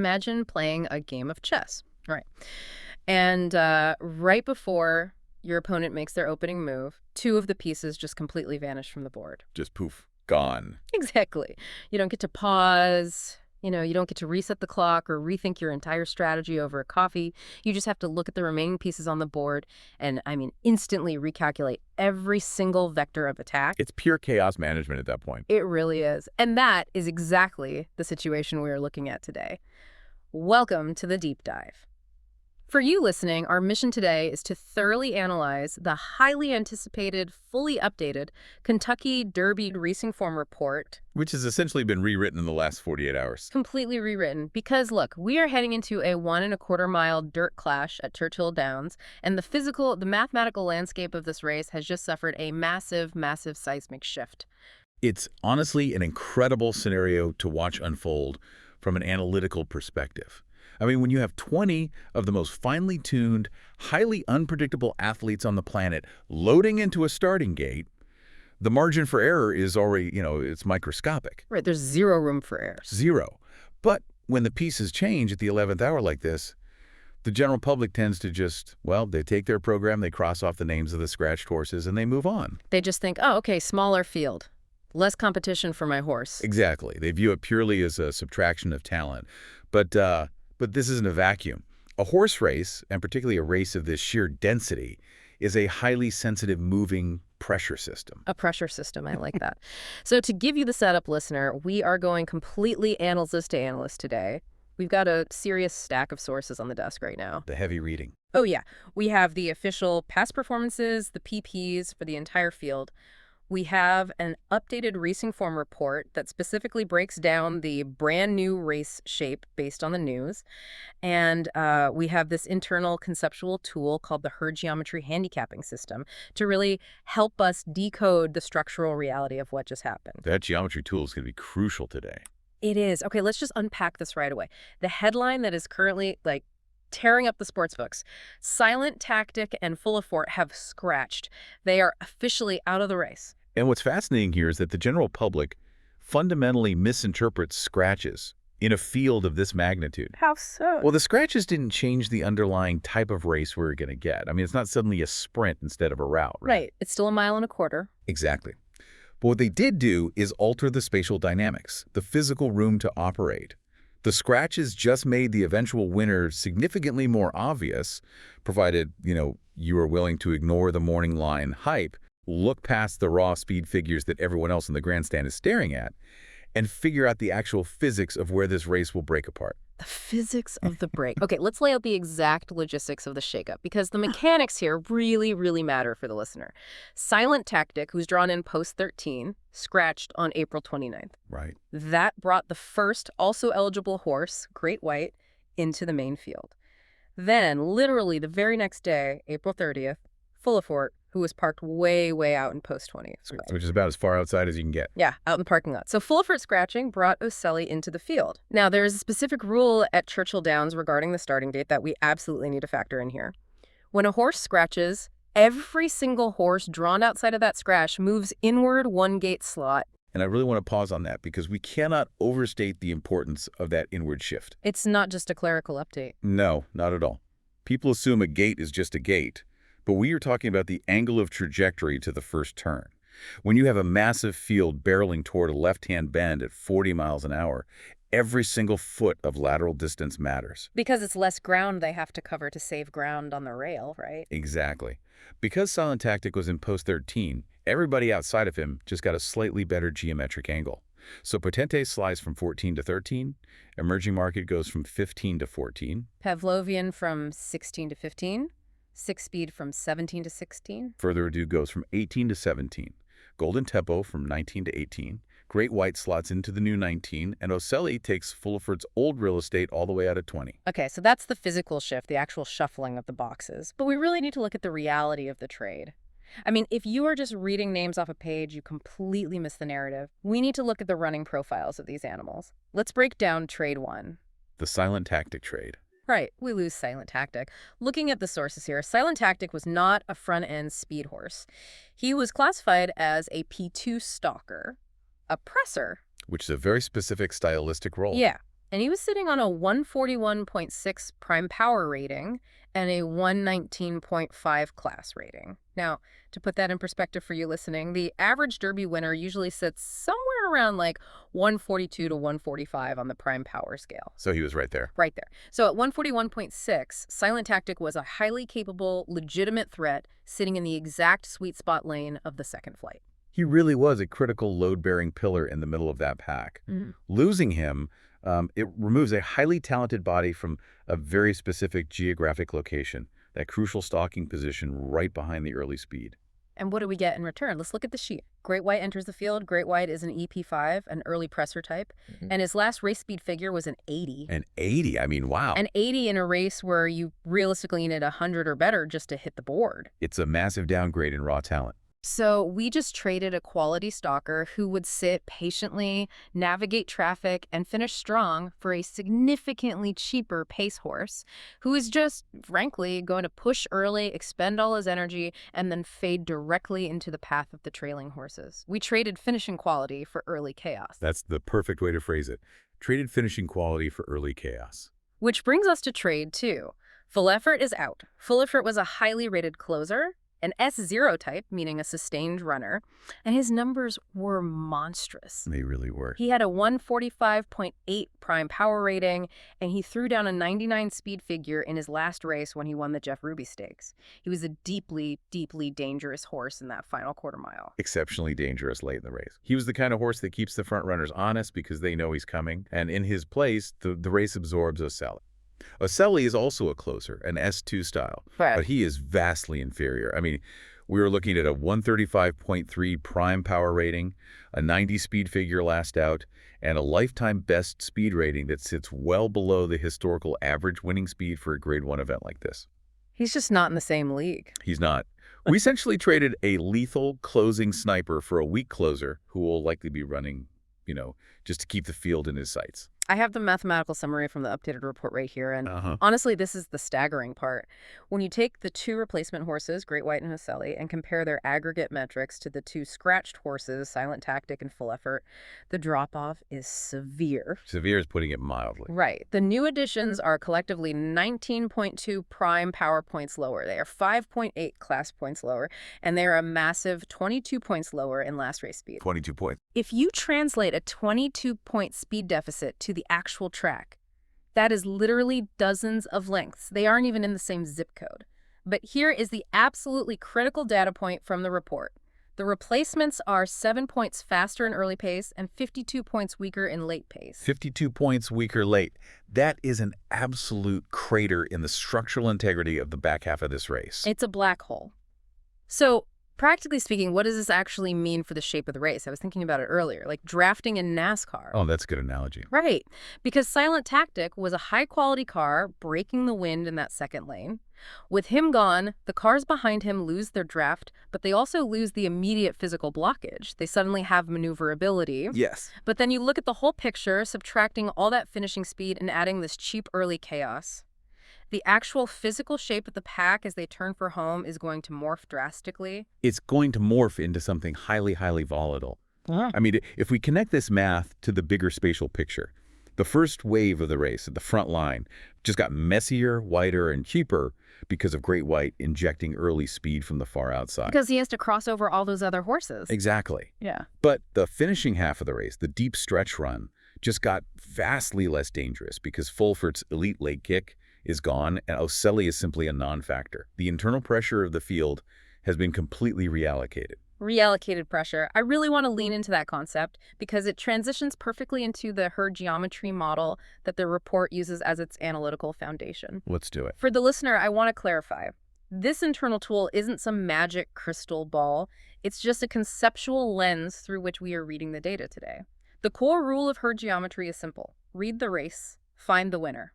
imagine playing a game of chess. All right. And right before your opponent makes their opening move, two of the pieces just completely vanish from the board. Just poof, gone. Exactly. You don't get to pause. You don't get to reset the clock or rethink your entire strategy over a coffee. You just have to look at the remaining pieces on the board and, instantly recalculate every single vector of attack. It's pure chaos management at that point. It really is. And that is exactly the situation we are looking at today. Welcome to the deep dive. For you listening, our mission today is to thoroughly analyze the highly anticipated, fully updated Kentucky Derby racing form report. Which has essentially been rewritten in the last 48 hours. Completely rewritten. Because, look, we are heading into a 1.25-mile dirt clash at Churchill Downs, and the mathematical landscape of this race has just suffered a massive, massive seismic shift. It's honestly an incredible scenario to watch unfold from an analytical perspective. When you have 20 of the most finely tuned, highly unpredictable athletes on the planet loading into a starting gate, the margin for error is already, it's microscopic. Right, there's zero room for error. Zero. But when the pieces change at the 11th hour like this, the general public tends to just, they take their program, they cross off the names of the scratched horses, and they move on. They just think, oh, okay, smaller field. Less competition for my horse. Exactly. They view it purely as a subtraction of talent. But this isn't a vacuum. A horse race, and particularly a race of this sheer density, is a highly sensitive moving pressure system. A pressure system, I like that. So to give you the setup, listener, we are going completely analyst to analyst today. We've got a serious stack of sources on the desk right now. The heavy reading. Oh yeah, we have the official past performances, the PPs for the entire field. We have an updated racing form report that specifically breaks down the brand new race shape based on the news. And we have this internal conceptual tool called the herd geometry handicapping system to really help us decode the structural reality of what just happened. That geometry tool is going to be crucial today. It is. Okay, let's just unpack this right away. The headline that is currently tearing up the sports books: Silent Tactic and Full of Fort have scratched. They are officially out of the race. And what's fascinating here is that the general public fundamentally misinterprets scratches in a field of this magnitude. How so? Well, the scratches didn't change the underlying type of race we're going to get. It's not suddenly a sprint instead of a route. Right. It's still 1.25 miles. Exactly. But what they did do is alter the spatial dynamics, the physical room to operate. The scratches just made the eventual winner significantly more obvious, provided, you were willing to ignore the morning line hype, look past the raw speed figures that everyone else in the grandstand is staring at, and figure out the actual physics of where this race will break apart. The physics of the break. Okay, let's lay out the exact logistics of the shakeup, because the mechanics here really, really matter for the listener. Silent Tactic, who's drawn in post 13, scratched on April 29th. Right. That brought the first also eligible horse, Great White, into the main field. Then, literally the very next day, April 30th, Full of Fort, who was parked way, way out in post 20. Which is about as far outside as you can get. Yeah, out in the parking lot. So Full of Fort scratching brought Ocelli into the field. Now, there is a specific rule at Churchill Downs regarding the starting date that we absolutely need to factor in here. When a horse scratches, every single horse drawn outside of that scratch moves inward 1 gate slot. And I really want to pause on that because we cannot overstate the importance of that inward shift. It's not just a clerical update. No, not at all. People assume a gate is just a gate. But we are talking about the angle of trajectory to the first turn. When you have a massive field barreling toward a left-hand bend at 40 miles an hour, every single foot of lateral distance matters. Because it's less ground they have to cover to save ground on the rail, right? Exactly. Because Silent Tactic was in post 13, everybody outside of him just got a slightly better geometric angle. So Potente slides from 14 to 13, Emerging Market goes from 15 to 14. Pavlovian from 16 to 15. Six Speed from 17 to 16. Further Ado goes from 18 to 17. Golden Tempo from 19 to 18. Great White slots into the new 19. And Ocelli takes Full of Fort's old real estate all the way out of 20. Okay, so that's the physical shift, the actual shuffling of the boxes. But we really need to look at the reality of the trade. If you are just reading names off a page, you completely miss the narrative. We need to look at the running profiles of these animals. Let's break down trade 1. The Silent Tactic trade. Right, we lose Silent Tactic. Looking at the sources here, Silent Tactic was not a front-end speed horse. He was classified as a P2 stalker, a presser. Which is a very specific stylistic role. Yeah, And he was sitting on a 141.6 prime power rating and a 119.5 class rating. Now, to put that in perspective for you listening, the average Derby winner usually sits somewhere around like 142 to 145 on the prime power scale. So he was right there. Right there. So at 141.6, Silent Tactic was a highly capable, legitimate threat sitting in the exact sweet spot lane of the second flight. He really was a critical load-bearing pillar in the middle of that pack. Losing him, it removes a highly talented body from a very specific geographic location, that crucial stalking position right behind the early speed. And what do we get in return? Let's look at the sheet. Great White enters the field. Great White is an EP5, an early presser type, and his last race speed figure was an 80. An 80? I mean, wow. An 80 in a race where you realistically need 100 or better just to hit the board. It's a massive downgrade in raw talent. So we just traded a quality stalker who would sit patiently, navigate traffic, and finish strong for a significantly cheaper pace horse who is just, frankly, going to push early, expend all his energy, and then fade directly into the path of the trailing horses. We traded finishing quality for early chaos. That's the perfect way to phrase it. Traded finishing quality for early chaos. Which brings us to trade 2. Full Effort is out. Full Effort was a highly rated closer, an S0 type, meaning a sustained runner, and his numbers were monstrous. They really were. He had a 145.8 prime power rating, and he threw down a 99 speed figure in his last race when he won the Jeff Ruby Stakes. He was a deeply, deeply dangerous horse in that final quarter mile. Exceptionally dangerous late in the race. He was the kind of horse that keeps the front runners honest because they know he's coming, and in his place, the race absorbs Ocelli. Ocelli is also a closer, an S2 style, but he is vastly inferior. I mean, we were looking at a 135.3 prime power rating, a 90 speed figure last out, and a lifetime best speed rating that sits well below the historical average winning speed for a Grade 1 event like this. He's just not in the same league. He's not. We essentially traded a lethal closing sniper for a weak closer who will likely be running, just to keep the field in his sights. I have the mathematical summary from the updated report right here, and honestly, this is the staggering part. When you take the 2 replacement horses, Great White and Ocelli, and compare their aggregate metrics to the 2 scratched horses, Silent Tactic and Full Effort, the drop-off is severe. Severe is putting it mildly. Right. The new additions are collectively 19.2 prime power points lower. They are 5.8 class points lower, and they are a massive 22 points lower in last race speed. 22 points. If you translate a 22-point speed deficit to the actual track, that is literally dozens of lengths. They aren't even in the same zip code. But here is the absolutely critical data point from the report. The replacements are 7 points faster in early pace and 52 points weaker in late pace. 52 points weaker late. That is an absolute crater in the structural integrity of the back half of this race. It's a black hole. So, practically speaking, what does this actually mean for the shape of the race? I was thinking about it earlier, like drafting in NASCAR. Oh, that's a good analogy. Right, because Silent Tactic was a high-quality car breaking the wind in that second lane. With him gone, the cars behind him lose their draft, but they also lose the immediate physical blockage. They suddenly have maneuverability. Yes. But then you look at the whole picture, subtracting all that finishing speed and adding this cheap early chaos. The actual physical shape of the pack as they turn for home is going to morph drastically. It's going to morph into something highly, highly volatile. I mean, if we connect this math to the bigger spatial picture, the first wave of the race at the front line just got messier, wider, and cheaper because of Great White injecting early speed from the far outside. Because he has to cross over all those other horses. Exactly. Yeah. But the finishing half of the race, the deep stretch run, just got vastly less dangerous because Fulfert's elite late kick is gone, and Ocelli is simply a non-factor. The internal pressure of the field has been completely reallocated. Reallocated pressure. I really want to lean into that concept because it transitions perfectly into the herd geometry model that the report uses as its analytical foundation. Let's do it. For the listener, I want to clarify. This internal tool isn't some magic crystal ball. It's just a conceptual lens through which we are reading the data today. The core rule of herd geometry is simple. Read the race, find the winner.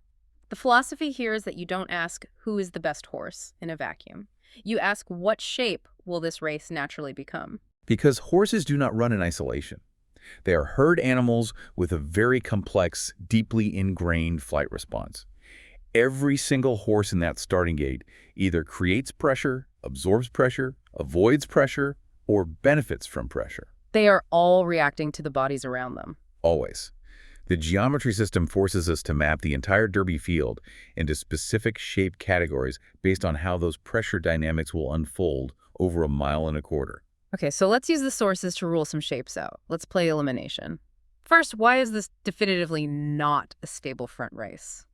The philosophy here is that you don't ask who is the best horse in a vacuum. You ask what shape will this race naturally become. Because horses do not run in isolation. They are herd animals with a very complex, deeply ingrained flight response. Every single horse in that starting gate either creates pressure, absorbs pressure, avoids pressure, or benefits from pressure. They are all reacting to the bodies around them. Always. The geometry system forces us to map the entire Derby field into specific shape categories based on how those pressure dynamics will unfold over a mile and a quarter. Okay, so let's use the sources to rule some shapes out. Let's play elimination. First, why is this definitively not a stable front race?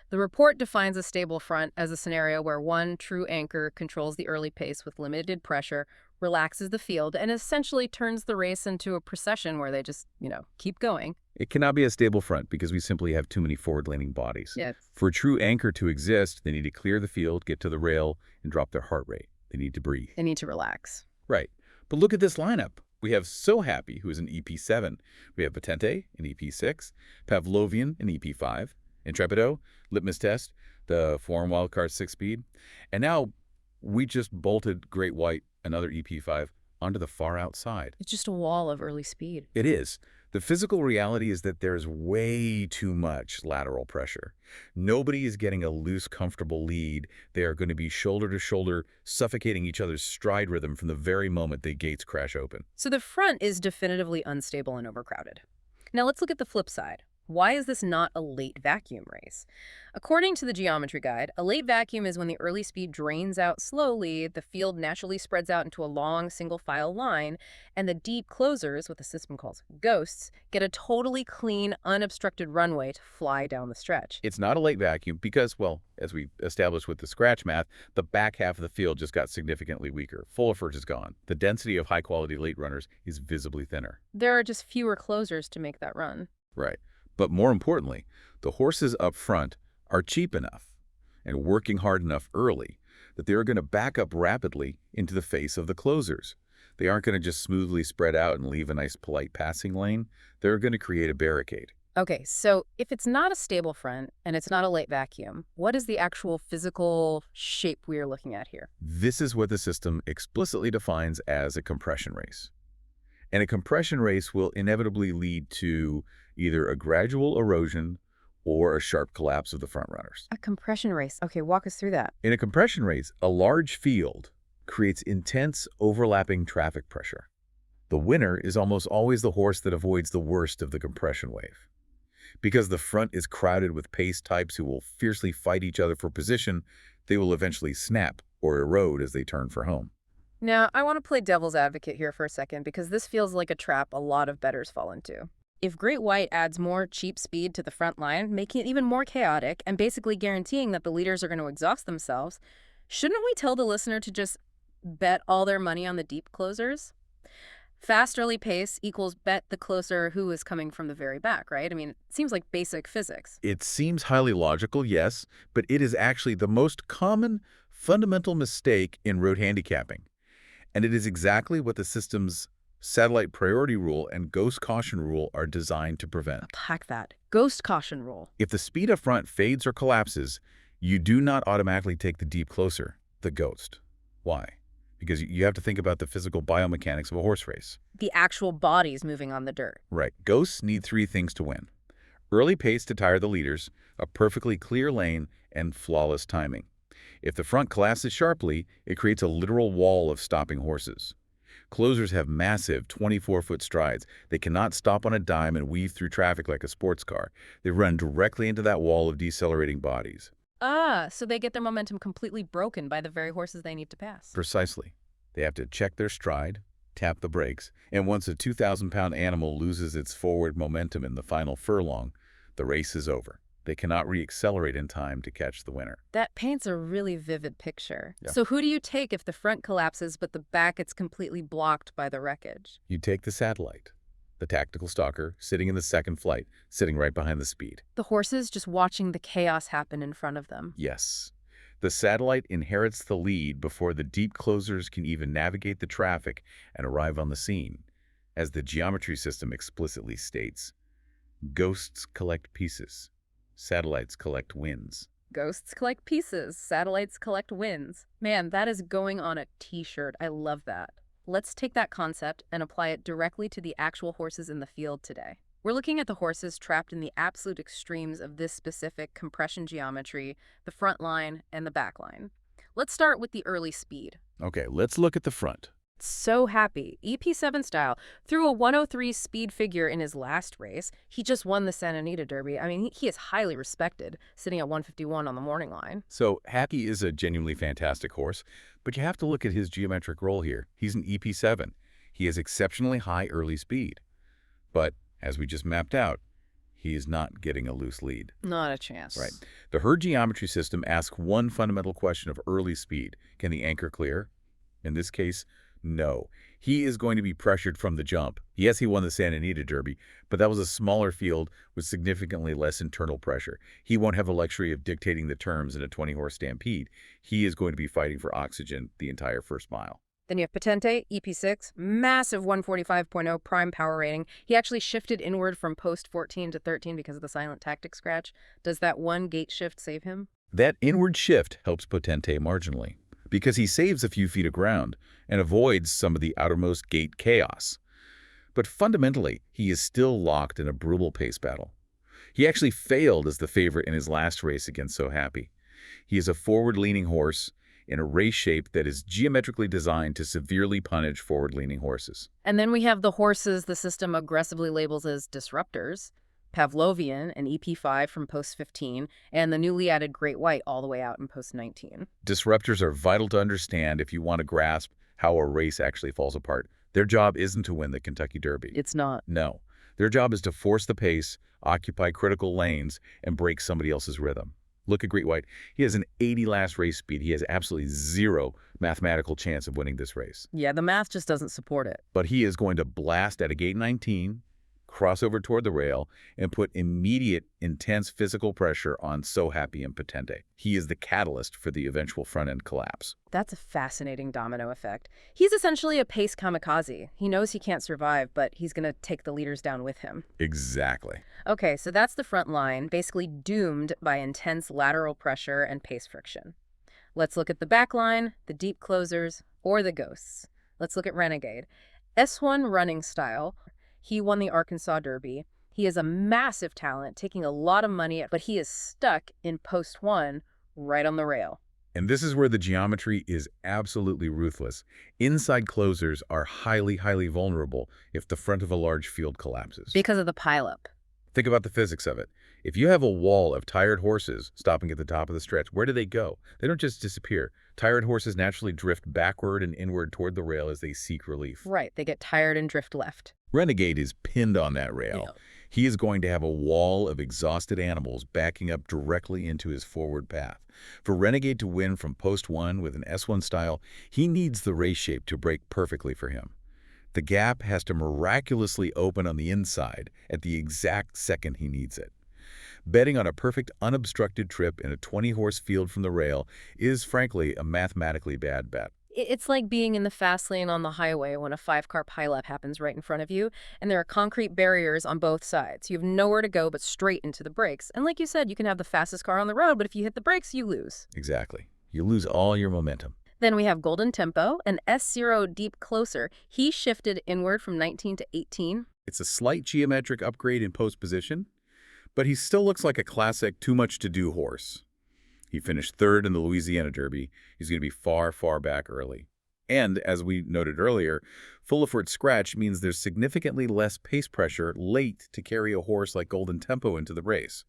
The report defines a stable front as a scenario where one true anchor controls the early pace with limited pressure, relaxes the field, and essentially turns the race into a procession where they just, keep going. It cannot be a stable front because we simply have too many forward-leaning bodies. Yes. For a true anchor to exist, they need to clear the field, get to the rail, and drop their heart rate. They need to breathe. They need to relax. Right. But look at this lineup. We have So Happy, who is an EP7. We have Patente, an EP6. Pavlovian, an EP5. Intrepido, Litmus Test, the foreign wildcard 6-speed. And now we just bolted Great White, another EP5, onto the far outside. It's just a wall of early speed. It is. The physical reality is that there's way too much lateral pressure. Nobody is getting a loose, comfortable lead. They are going to be shoulder to shoulder, suffocating each other's stride rhythm from the very moment the gates crash open. So the front is definitively unstable and overcrowded. Now let's look at the flip side. Why is this not a late vacuum race? According to the geometry guide, a late vacuum is when the early speed drains out slowly, the field naturally spreads out into a long single-file line, and the deep closers, what the system calls ghosts, get a totally clean, unobstructed runway to fly down the stretch. It's not a late vacuum because, well, as we established with the scratch math, the back half of the field just got significantly weaker. Full effort is gone. The density of high-quality late runners is visibly thinner. There are just fewer closers to make that run. Right. But more importantly, the horses up front are cheap enough and working hard enough early that they are going to back up rapidly into the face of the closers. They aren't going to just smoothly spread out and leave a nice polite passing lane. They're going to create a barricade. Okay, so if it's not a stable front and it's not a late vacuum, what is the actual physical shape we are looking at here? This is what the system explicitly defines as a compression race. And a compression race will inevitably lead to either a gradual erosion or a sharp collapse of the front runners. A compression race. Okay, walk us through that. In a compression race, a large field creates intense overlapping traffic pressure. The winner is almost always the horse that avoids the worst of the compression wave. Because the front is crowded with pace types who will fiercely fight each other for position, they will eventually snap or erode as they turn for home. Now, I want to play devil's advocate here for a second because this feels like a trap a lot of bettors fall into. If Great White adds more cheap speed to the front line, making it even more chaotic and basically guaranteeing that the leaders are going to exhaust themselves, shouldn't we tell the listener to just bet all their money on the deep closers? Fast early pace equals bet the closer who is coming from the very back, right? I mean, it seems like basic physics. It seems highly logical, yes, but it is actually the most common fundamental mistake in road handicapping. And it is exactly what the system's satellite priority rule and ghost caution rule are designed to prevent. Pack that. Ghost caution rule. If the speed up front fades or collapses, you do not automatically take the deep closer, the ghost. Why? Because you have to think about the physical biomechanics of a horse race. The actual bodies moving on the dirt. Right. Ghosts need three things to win: early pace to tire the leaders, a perfectly clear lane, and flawless timing. If the front collapses sharply, it creates a literal wall of stopping horses. Closers have massive 24-foot strides. They cannot stop on a dime and weave through traffic like a sports car. They run directly into that wall of decelerating bodies. So they get their momentum completely broken by the very horses they need to pass. Precisely. They have to check their stride, tap the brakes, and once a 2,000-pound animal loses its forward momentum in the final furlong, the race is over. They cannot re-accelerate in time to catch the winner. That paints a really vivid picture. Yeah. So who do you take if the front collapses but the back is completely blocked by the wreckage? You take the satellite, the tactical stalker, sitting in the second flight, sitting right behind the speed. The horses just watching the chaos happen in front of them. Yes. The satellite inherits the lead before the deep closers can even navigate the traffic and arrive on the scene. As the geometry system explicitly states, ghosts collect pieces. Satellites collect wins. Ghosts collect pieces. Satellites collect wins. Man, that is going on a t-shirt. I love that. Let's take that concept and apply it directly to the actual horses in the field today. We're looking at the horses trapped in the absolute extremes of this specific compression geometry, the front line and the back line. Let's start with the early speed. Okay, let's look at the front. So happy. EP7 style. Threw a 103 speed figure in his last race. He just won the Santa Anita Derby. I mean, he is highly respected, sitting at 151 on the morning line. So Happy is a genuinely fantastic horse, but you have to look at his geometric role here. He's an EP7. He has exceptionally high early speed. But, as we just mapped out, he is not getting a loose lead. Not a chance. Right. The herd geometry system asks one fundamental question of early speed. Can the anchor clear? In this case, no. He is going to be pressured from the jump. Yes, he won the Santa Anita Derby, but that was a smaller field with significantly less internal pressure. He won't have the luxury of dictating the terms in a 20-horse stampede. He is going to be fighting for oxygen the entire first mile. Then you have Potente, EP6, massive 145.0 prime power rating. He actually shifted inward from post 14 to 13 because of the silent tactic scratch. Does that one gate shift save him? That inward shift helps Potente marginally, because he saves a few feet of ground and avoids some of the outermost gate chaos. But fundamentally, he is still locked in a brutal pace battle. He actually failed as the favorite in his last race against So Happy. He is a forward-leaning horse in a race shape that is geometrically designed to severely punish forward-leaning horses. And then we have the horses the system aggressively labels as disruptors. Pavlovian and EP5 from post 15, and the newly added Great White all the way out in post 19. Disruptors are vital to understand if you want to grasp how a race actually falls apart. Their job isn't to win the Kentucky Derby. It's not. No. Their job is to force the pace, occupy critical lanes, and break somebody else's rhythm. Look at Great White. He has an 80 last race speed. He has absolutely zero mathematical chance of winning this race. Yeah, the math just doesn't support it. But he is going to blast at a gate 19, cross over toward the rail, and put immediate, intense physical pressure on So Happy and Potente. He is the catalyst for the eventual front-end collapse. That's a fascinating domino effect. He's essentially a pace kamikaze. He knows he can't survive, but he's going to take the leaders down with him. Exactly. Okay, so that's the front line, basically doomed by intense lateral pressure and pace friction. Let's look at the back line, the deep closers, or the ghosts. Let's look at Renegade. S1 running style. He won the Arkansas Derby. He is a massive talent, taking a lot of money, but he is stuck in post 1 right on the rail. And this is where the geometry is absolutely ruthless. Inside closers are highly, highly vulnerable if the front of a large field collapses. Because of the pileup. Think about the physics of it. If you have a wall of tired horses stopping at the top of the stretch, where do they go? They don't just disappear. Tired horses naturally drift backward and inward toward the rail as they seek relief. Right, they get tired and drift left. Renegade is pinned on that rail. Yeah. He is going to have a wall of exhausted animals backing up directly into his forward path. For Renegade to win from post 1 with an S1 style, he needs the race shape to break perfectly for him. The gap has to miraculously open on the inside at the exact second he needs it. Betting on a perfect unobstructed trip in a 20-horse field from the rail is, frankly, a mathematically bad bet. It's like being in the fast lane on the highway when a 5-car pileup happens right in front of you, and there are concrete barriers on both sides. You have nowhere to go but straight into the brakes. And like you said, you can have the fastest car on the road, but if you hit the brakes, you lose. Exactly. You lose all your momentum. Then we have Golden Tempo, an S0 deep closer. He shifted inward from 19 to 18. It's a slight geometric upgrade in post position, but he still looks like a classic too-much-to-do horse. He finished third in the Louisiana Derby. He's going to be far, far back early. And, as we noted earlier, full-of-foot scratch means there's significantly less pace pressure late to carry a horse like Golden Tempo into the race.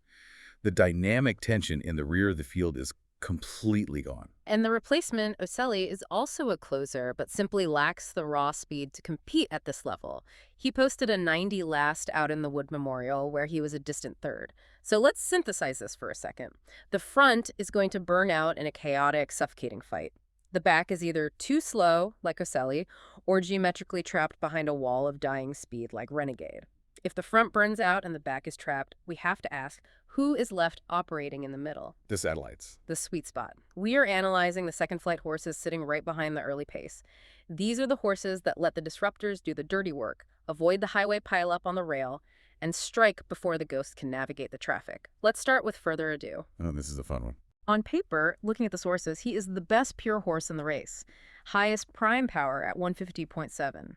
The dynamic tension in the rear of the field is completely gone. And the replacement, Ocelli, is also a closer, but simply lacks the raw speed to compete at this level. He posted a 90 last out in the Wood Memorial, where he was a distant third. So let's synthesize this for a second. The front is going to burn out in a chaotic, suffocating fight. The back is either too slow, like Ocelli, or geometrically trapped behind a wall of dying speed, like Renegade. If the front burns out and the back is trapped, we have to ask, who is left operating in the middle? The satellites. The sweet spot. We are analyzing the second flight horses sitting right behind the early pace. These are the horses that let the disruptors do the dirty work, avoid the highway pileup on the rail, and strike before the ghost can navigate the traffic. Let's start with Further Ado. Oh, this is a fun one. On paper, looking at the sources, he is the best pure horse in the race. Highest prime power at 150.7.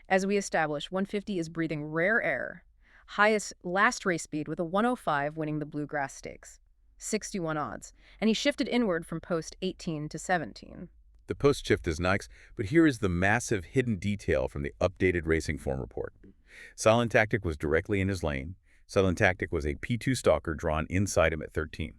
As we established, 150 is breathing rare air. Highest last race speed with a 105 winning the Bluegrass Stakes. 61 odds. And he shifted inward from post 18 to 17. The post shift is nice, but here is the massive hidden detail from the updated racing form report. Silent Tactic was directly in his lane. Silent Tactic was a P2 stalker drawn inside him at 13.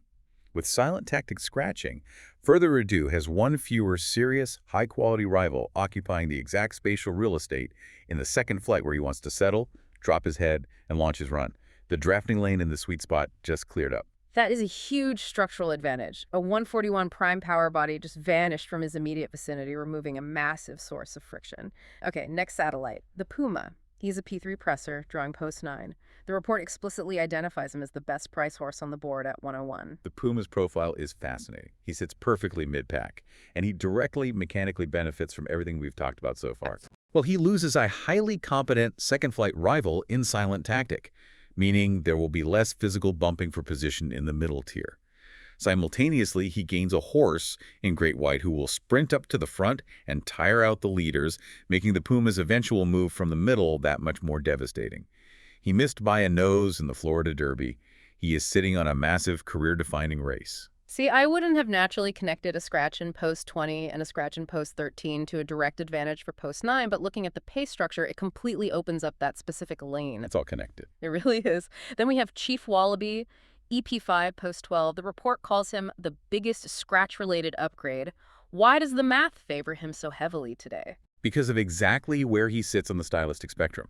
With Silent Tactic scratching, Further Ado has one fewer serious, high-quality rival occupying the exact spatial real estate in the second flight where he wants to settle, drop his head, and launch his run. The drafting lane in the sweet spot just cleared up. That is a huge structural advantage. A 141 prime power body just vanished from his immediate vicinity, removing a massive source of friction. Okay, next satellite, the Puma. He's a P3 presser, drawing post 9. The report explicitly identifies him as the best price horse on the board at 101. The Puma's profile is fascinating. He sits perfectly mid-pack, and he directly mechanically benefits from everything we've talked about so far. Well, he loses a highly competent second-flight rival in Silent Tactic, meaning there will be less physical bumping for position in the middle tier. Simultaneously, he gains a horse in Great White who will sprint up to the front and tire out the leaders, making the Puma's eventual move from the middle that much more devastating. He missed by a nose in the Florida Derby. He is sitting on a massive career-defining race. See, I wouldn't have naturally connected a scratch in post 20 and a scratch in post 13 to a direct advantage for post 9, but looking at the pace structure, it completely opens up that specific lane. It's all connected. It really is. Then we have Chief Wallaby, EP5 post 12. The report calls him the biggest scratch-related upgrade. Why does the math favor him so heavily today? Because of exactly where he sits on the stylistic spectrum.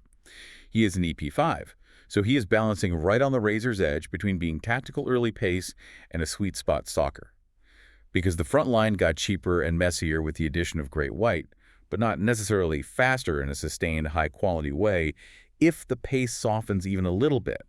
He is an EP5, so he is balancing right on the razor's edge between being tactical early pace and a sweet spot stalker. Because the front line got cheaper and messier with the addition of Great White, but not necessarily faster in a sustained high-quality way if the pace softens even a little bit.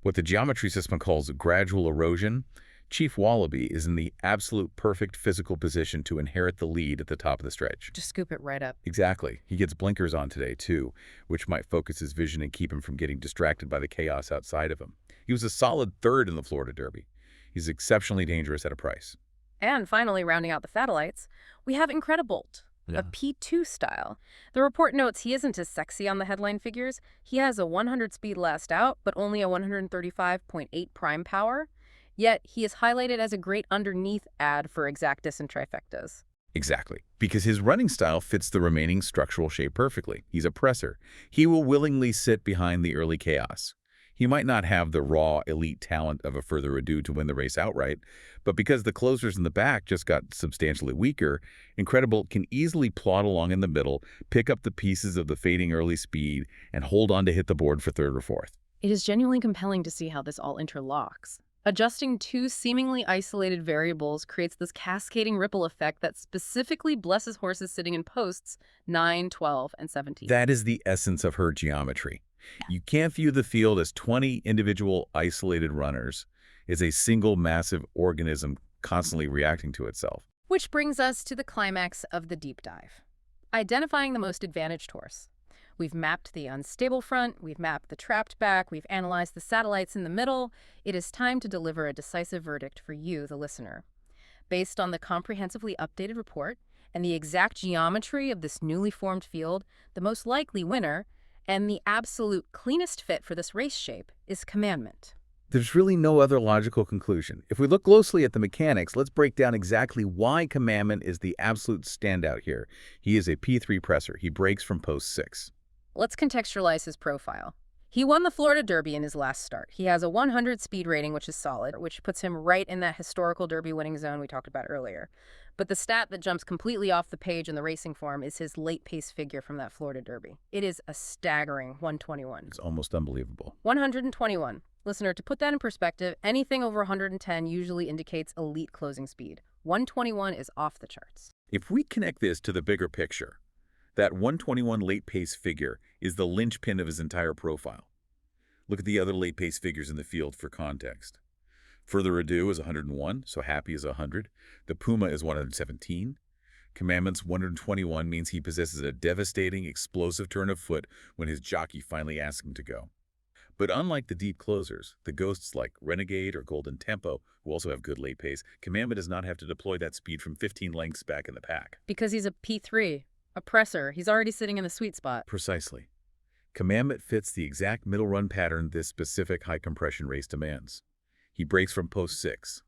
What the geometry system calls gradual erosion, Chief Wallaby is in the absolute perfect physical position to inherit the lead at the top of the stretch. Just scoop it right up. Exactly. He gets blinkers on today, too, which might focus his vision and keep him from getting distracted by the chaos outside of him. He was a solid third in the Florida Derby. He's exceptionally dangerous at a price. And finally, rounding out the satellites, we have Incredibolt, a P2 style. The report notes he isn't as sexy on the headline figures. He has a 100 speed last out, but only a 135.8 prime power. Yet, he is highlighted as a great underneath ad for exactus and trifectas. Exactly, because his running style fits the remaining structural shape perfectly. He's a presser. He will willingly sit behind the early chaos. He might not have the raw, elite talent of a Further Ado to win the race outright, but because the closers in the back just got substantially weaker, Incredibolt can easily plod along in the middle, pick up the pieces of the fading early speed, and hold on to hit the board for third or fourth. It is genuinely compelling to see how this all interlocks. Adjusting two seemingly isolated variables creates this cascading ripple effect that specifically blesses horses sitting in posts 9, 12, and 17. That is the essence of her geometry. You can't view the field as 20 individual isolated runners. It's a single massive organism constantly reacting to itself. Which brings us to the climax of the deep dive. Identifying the most advantaged horse. We've mapped the unstable front, we've mapped the trapped back, we've analyzed the satellites in the middle. It is time to deliver a decisive verdict for you, the listener. Based on the comprehensively updated report and the exact geometry of this newly formed field, the most likely winner and the absolute cleanest fit for this race shape is Commandment. There's really no other logical conclusion. If we look closely at the mechanics, let's break down exactly why Commandment is the absolute standout here. He is a P3 presser. He breaks from post 6. Let's contextualize his profile. He won the Florida Derby in his last start. He has a 100 speed rating, which is solid, which puts him right in that historical Derby winning zone we talked about earlier. But the stat that jumps completely off the page in the racing form is his late pace figure from that Florida Derby. It is a staggering 121. It's almost unbelievable. 121. Listener, to put that in perspective, anything over 110 usually indicates elite closing speed. 121 is off the charts. If we connect this to the bigger picture, that 121 late pace figure is the linchpin of his entire profile. Look at the other late pace figures in the field for context. Further Ado is 101, so Happy is 100. The Puma is 117. Commandment's 121 means he possesses a devastating, explosive turn of foot when his jockey finally asks him to go. But unlike the deep closers, the ghosts like Renegade or Golden Tempo, who also have good late pace, Commandment does not have to deploy that speed from 15 lengths back in the pack. Because he's a P3. A presser. He's already sitting in the sweet spot. Precisely. Commandment fits the exact middle run pattern this specific high compression race demands. He breaks from post 6.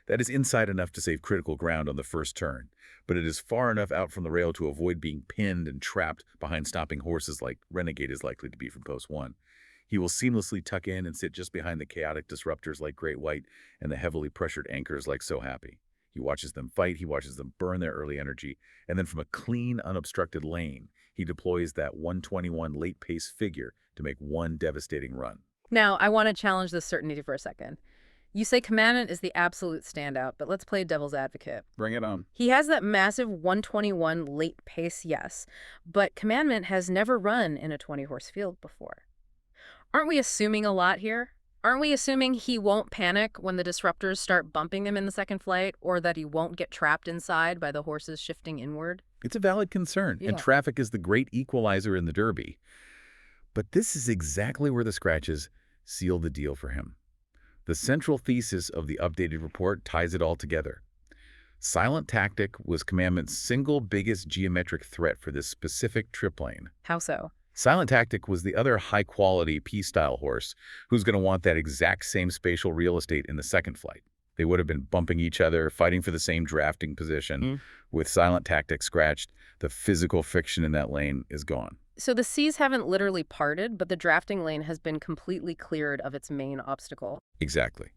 That is inside enough to save critical ground on the first turn, but it is far enough out from the rail to avoid being pinned and trapped behind stopping horses like Renegade is likely to be from post 1. He will seamlessly tuck in and sit just behind the chaotic disruptors like Great White and the heavily pressured anchors like So Happy. He watches them fight, he watches them burn their early energy, and then from a clean, unobstructed lane, he deploys that 121 late-pace figure to make one devastating run. Now, I want to challenge this certainty for a second. You say Commandment is the absolute standout, but let's play devil's advocate. Bring it on. He has that massive 121 late pace, yes, but Commandment has never run in a 20-horse field before. Aren't we assuming a lot here? Aren't we assuming he won't panic when the disruptors start bumping him in the second flight, or that he won't get trapped inside by the horses shifting inward? It's a valid concern, and traffic is the great equalizer in the Derby. But this is exactly where the scratches seal the deal for him. The central thesis of the updated report ties it all together. Silent Tactic was Commandment's single biggest geometric threat for this specific trip lane. How so? Silent Tactic was the other high-quality P-style horse who's going to want that exact same spatial real estate in the second flight. They would have been bumping each other, fighting for the same drafting position. With Silent Tactic scratched, the physical friction in that lane is gone. So the seas haven't literally parted, but the drafting lane has been completely cleared of its main obstacle. Exactly.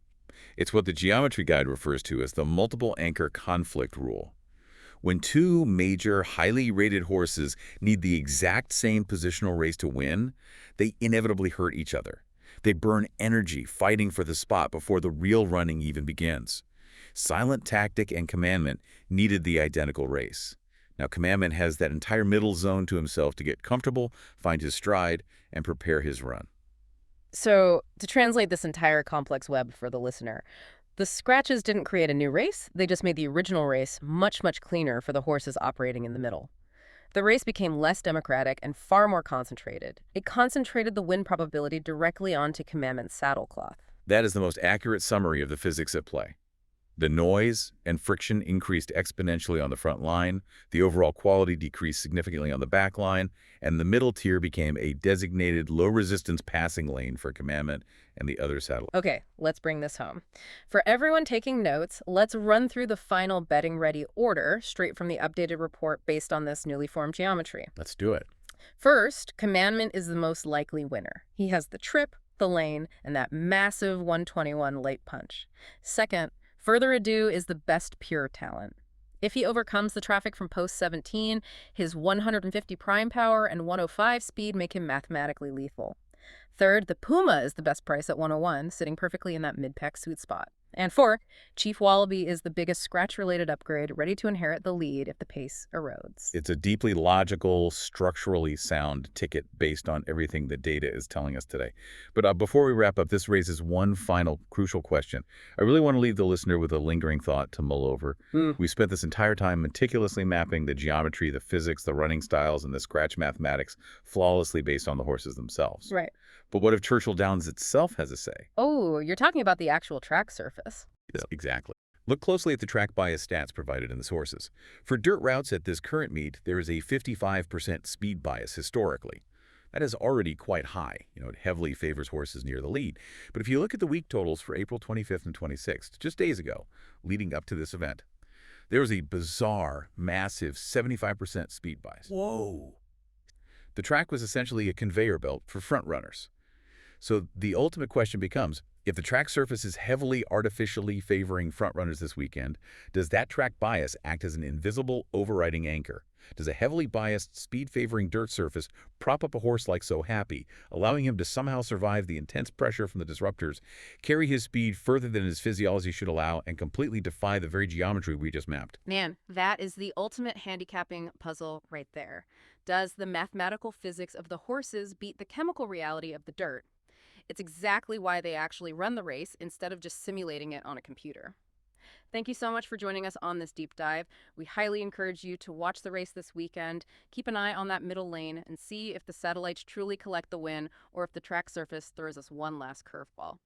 It's what the geometry guide refers to as the multiple anchor conflict rule. When two major, highly rated horses need the exact same positional race to win, they inevitably hurt each other. They burn energy fighting for the spot before the real running even begins. Silent Tactic and Commandment needed the identical race. Now, Commandment has that entire middle zone to himself to get comfortable, find his stride, and prepare his run. So, to translate this entire complex web for the listener, the scratches didn't create a new race, they just made the original race much, much cleaner for the horses operating in the middle. The race became less democratic and far more concentrated. It concentrated the win probability directly onto Commandment's saddlecloth. That is the most accurate summary of the physics at play. The noise and friction increased exponentially on the front line, the overall quality decreased significantly on the back line, and the middle tier became a designated low-resistance passing lane for Commandment and the other saddle. Okay, let's bring this home. For everyone taking notes, let's run through the final betting-ready order straight from the updated report based on this newly formed geometry. Let's do it. First, Commandment is the most likely winner. He has the trip, the lane, and that massive 121 late punch. Second, Further Ado is the best pure talent. If he overcomes the traffic from post 17, his 150 prime power and 105 speed make him mathematically lethal. Third, the Puma is the best price at 101, sitting perfectly in that mid-pack sweet spot. And fourth, Chief Wallaby is the biggest scratch-related upgrade, ready to inherit the lead if the pace erodes. It's a deeply logical, structurally sound ticket based on everything the data is telling us today. But before we wrap up, this raises one final crucial question. I really want to leave the listener with a lingering thought to mull over. We spent this entire time meticulously mapping the geometry, the physics, the running styles, and the scratch mathematics flawlessly based on the horses themselves. Right. But what if Churchill Downs itself has a say? Oh, you're talking about the actual track surface. Yes, exactly. Look closely at the track bias stats provided in the sources. For dirt routes at this current meet, there is a 55% speed bias historically. That is already quite high. It heavily favors horses near the lead. But if you look at the week totals for April 25th and 26th, just days ago, leading up to this event, there was a bizarre, massive 75% speed bias. Whoa. The track was essentially a conveyor belt for front runners. So the ultimate question becomes, if the track surface is heavily artificially favoring frontrunners this weekend, does that track bias act as an invisible overriding anchor? Does a heavily biased, speed-favoring dirt surface prop up a horse like So Happy, allowing him to somehow survive the intense pressure from the disruptors, carry his speed further than his physiology should allow, and completely defy the very geometry we just mapped? Man, that is the ultimate handicapping puzzle right there. Does the mathematical physics of the horses beat the chemical reality of the dirt? It's exactly why they actually run the race instead of just simulating it on a computer. Thank you so much for joining us on this deep dive. We highly encourage you to watch the race this weekend, keep an eye on that middle lane, and see if the satellites truly collect the win or if the track surface throws us one last curveball.